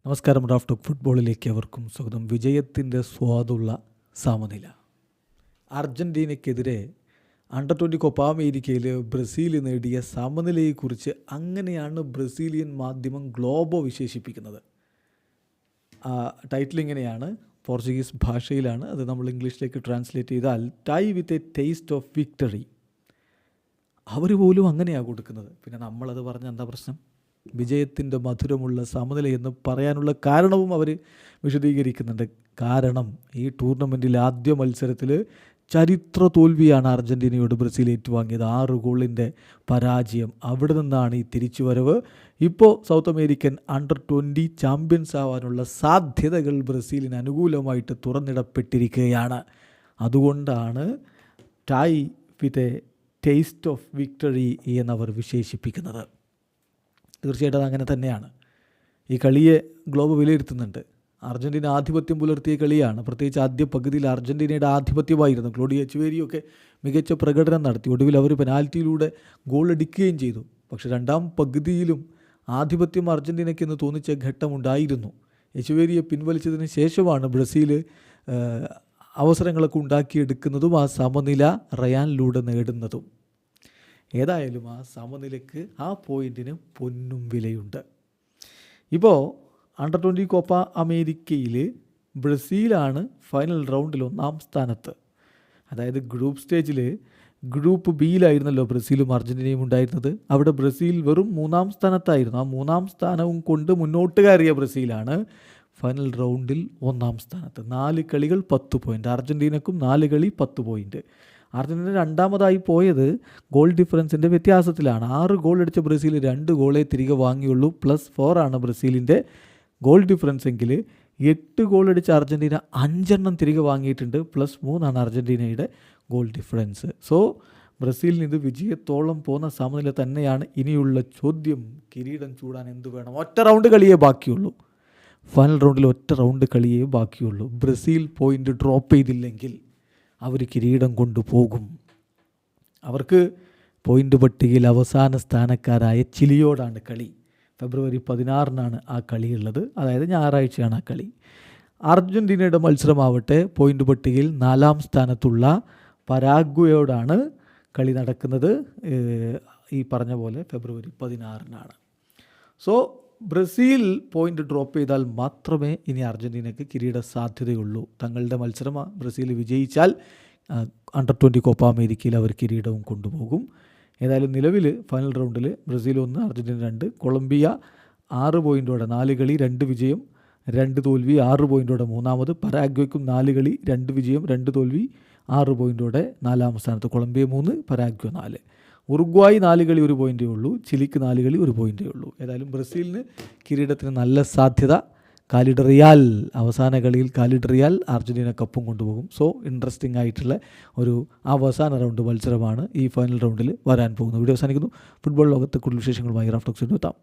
നമസ്കാരം. Raf talk ഫുട്ബോളിലേക്ക് അവർക്കും സ്വാഗതം. വിജയത്തിൻ്റെ സ്വാദുള്ള സമനില. അർജൻറ്റീനയ്ക്കെതിരെ അണ്ടർ-20 കോപ്പ അമേരിക്കയിൽ ബ്രസീൽ നേടിയ സമനിലയെക്കുറിച്ച് അങ്ങനെയാണ് ബ്രസീലിയൻ മാധ്യമം ഗ്ലോബോ വിശേഷിപ്പിക്കുന്നത്. ടൈറ്റിൽ ഇങ്ങനെയാണ്, പോർച്ചുഗീസ് ഭാഷയിലാണ്, അത് നമ്മൾ ഇംഗ്ലീഷിലേക്ക് ട്രാൻസ്ലേറ്റ് ചെയ്താൽ tie with a taste of victory. അവർ പോലും അങ്ങനെയാണ് കൊടുക്കുന്നത്. പിന്നെ നമ്മളത് പറഞ്ഞ എന്താ പ്രശ്നം? വിജയത്തിൻ്റെ മധുരമുള്ള സമനില എന്ന് പറയാനുള്ള കാരണവും അവർ വിശദീകരിക്കുന്നുണ്ട്. കാരണം ഈ ടൂർണമെൻറ്റിൽ ആദ്യ മത്സരത്തിൽ ചരിത്ര തോൽവിയാണ് അർജൻറ്റീനയോട് ബ്രസീൽ ഏറ്റുവാങ്ങിയത്. 6 ഗോളിൻ്റെ പരാജയം. അവിടെ നിന്നാണ് ഈ തിരിച്ചുവരവ്. ഇപ്പോൾ സൗത്ത് അമേരിക്കൻ അണ്ടർ-20 ചാമ്പ്യൻസ് ആവാനുള്ള സാധ്യതകൾ ബ്രസീലിന് അനുകൂലമായിട്ട് തുറന്നിടപ്പെട്ടിരിക്കുകയാണ്. അതുകൊണ്ടാണ് tie with a taste of victory എന്നവർ വിശേഷിപ്പിക്കുന്നത്. തീർച്ചയായിട്ടും അതങ്ങനെ തന്നെയാണ്. ഈ കളിയെ ഗ്ലോബ് വിലയിരുത്തുന്നുണ്ട്. അർജൻറ്റീന ആധിപത്യം പുലർത്തിയ കളിയാണ്. പ്രത്യേകിച്ച് ആദ്യ പകുതിയിൽ അർജൻറ്റീനയുടെ ആധിപത്യമായിരുന്നു. ക്ലോഡിയോ എച്ചുവേരിയൊക്കെ മികച്ച പ്രകടനം നടത്തി. ഒടുവിൽ അവർ പെനാൽറ്റിയിലൂടെ ഗോൾ അടിക്കുകയും ചെയ്തു. പക്ഷേ രണ്ടാം പകുതിയിലും ആധിപത്യം അർജൻറ്റീനയ്ക്കെന്ന് തോന്നിച്ച ഘട്ടമുണ്ടായിരുന്നു. എച്ചുവേരിയെ പിൻവലിച്ചതിന് ശേഷമാണ് ബ്രസീൽ അവസരങ്ങളൊക്കെ ഉണ്ടാക്കിയെടുക്കുന്നതും ആ സമനില റയാനിലൂടെ നേടുന്നതും. ഏതായാലും ആ സമനിലയ്ക്ക്, ആ പോയിൻറ്റിന് പൊന്നും വിലയുണ്ട്. ഇപ്പോൾ അണ്ടർ-20 കോപ്പ അമേരിക്കയിൽ ബ്രസീലാണ് ഫൈനൽ റൗണ്ടിൽ 1-ാം സ്ഥാനത്ത്. അതായത് ഗ്രൂപ്പ് സ്റ്റേജിൽ ഗ്രൂപ്പ് ബിയിലായിരുന്നല്ലോ ബ്രസീലും അർജൻറ്റീനയും ഉണ്ടായിരുന്നത്. അവിടെ ബ്രസീൽ വെറും 3-ാം സ്ഥാനത്തായിരുന്നു. ആ 3-ാം സ്ഥാനവും കൊണ്ട് മുന്നോട്ട് കയറിയ ബ്രസീലാണ് ഫൈനൽ റൗണ്ടിൽ 1-ാം സ്ഥാനത്ത്. 4 കളികൾ 10 പോയിൻ്റ്. അർജൻറ്റീനക്കും 4 കളി 10 പോയിൻ്റ്. അർജൻറ്റീന രണ്ടാമതായി പോയത് ഗോൾ ഡിഫറൻസിൻ്റെ വ്യത്യാസത്തിലാണ്. 6 ഗോൾ അടിച്ച ബ്രസീൽ 2 ഗോളേ തിരികെ വാങ്ങിയുള്ളൂ. +4 ആണ് ബ്രസീലിൻ്റെ ഗോൾ ഡിഫറൻസ് എങ്കിൽ 8 ഗോൾ അടിച്ച അർജൻറ്റീന 5 എണ്ണം തിരികെ വാങ്ങിയിട്ടുണ്ട്. +3 ആണ് അർജൻറ്റീനയുടെ ഗോൾ ഡിഫറൻസ്. സോ ബ്രസീലിന് ഇത് വിജയത്തോളം പോകുന്ന സമനില തന്നെയാണ്. ഇനിയുള്ള ചോദ്യം, കിരീടം ചൂടാൻ എന്ത് വേണം? ഒറ്റ റൗണ്ട് കളിയേ ബാക്കിയുള്ളൂ. ഫൈനൽ റൗണ്ടിൽ ഒറ്റ റൗണ്ട് കളിയേ ബാക്കിയുള്ളൂ. ബ്രസീൽ പോയിൻ്റ് ഡ്രോപ്പ് ചെയ്തില്ലെങ്കിൽ അവർ കിരീടം കൊണ്ടുപോകും. അവർക്ക് പോയിൻ്റ് പട്ടികയിൽ അവസാന സ്ഥാനക്കാരായ ചിലിയോടാണ് കളി. ഫെബ്രുവരി 16-നാണ് ആ കളിയുള്ളത്. അതായത് ഞായറാഴ്ചയാണ് ആ കളി. അർജൻറ്റീനയുടെ മത്സരമാവട്ടെ പോയിൻ്റ് പട്ടികയിൽ 4-ാം സ്ഥാനത്തുള്ള പരാഗ്വയോടാണ് കളി നടക്കുന്നത്. ഈ പറഞ്ഞ പോലെ ഫെബ്രുവരി 16-നാണ്. സോ ബ്രസീൽ പോയിൻ്റ് ഡ്രോപ്പ് ചെയ്താൽ മാത്രമേ ഇനി അർജൻറ്റീനയ്ക്ക് കിരീട സാധ്യതയുള്ളൂ. തങ്ങളുടെ മത്സരം ബ്രസീൽ വിജയിച്ചാൽ അണ്ടർ-20 കോപ്പ അമേരിക്കയിൽ അവർ കിരീടവും കൊണ്ടുപോകും. ഏതായാലും നിലവിൽ ഫൈനൽ റൗണ്ടിൽ ബ്രസീൽ 1, അർജൻറ്റീന 2, കൊളംബിയ 6 പോയിൻ്റോടെ 4 കളി 2 വിജയം 2 തോൽവി 6 പോയിൻ്റോടെ 3-ാമത്. പരാഗ്വയ്ക്കും 4 കളി 2 വിജയം 2 തോൽവി 6 പോയിൻ്റോടെ 4-ാം സ്ഥാനത്ത്. കൊളംബിയ 3, പരാഗ്വ 4. ഉറുഗ്വായ് 4 കളി 1 പോയിൻ്റേ ഉള്ളൂ. ചിലിക്ക് 4 കളി 1 പോയിൻ്റേ ഉള്ളൂ. ഏതായാലും ബ്രസീലിന് കിരീടത്തിന് നല്ല സാധ്യത. കാലിഡറിയാൽ അവസാന കളിയിൽ കാലിഡറിയാൽ അർജൻറ്റീന കപ്പും കൊണ്ടുപോകും. സോ ഇൻട്രസ്റ്റിംഗ് ആയിട്ടുള്ള ഒരു അവസാന റൗണ്ട് മത്സരമാണ് ഈ ഫൈനൽ റൗണ്ടിൽ വരാൻ പോകുന്നത്. വീഡിയോ അവസാനിക്കുന്നു. ഫുട്ബോൾ ലോകത്തെ കൂടുതൽ വിശേഷങ്ങളുമായി റാഫ് ടോക്സിൽ എത്താം.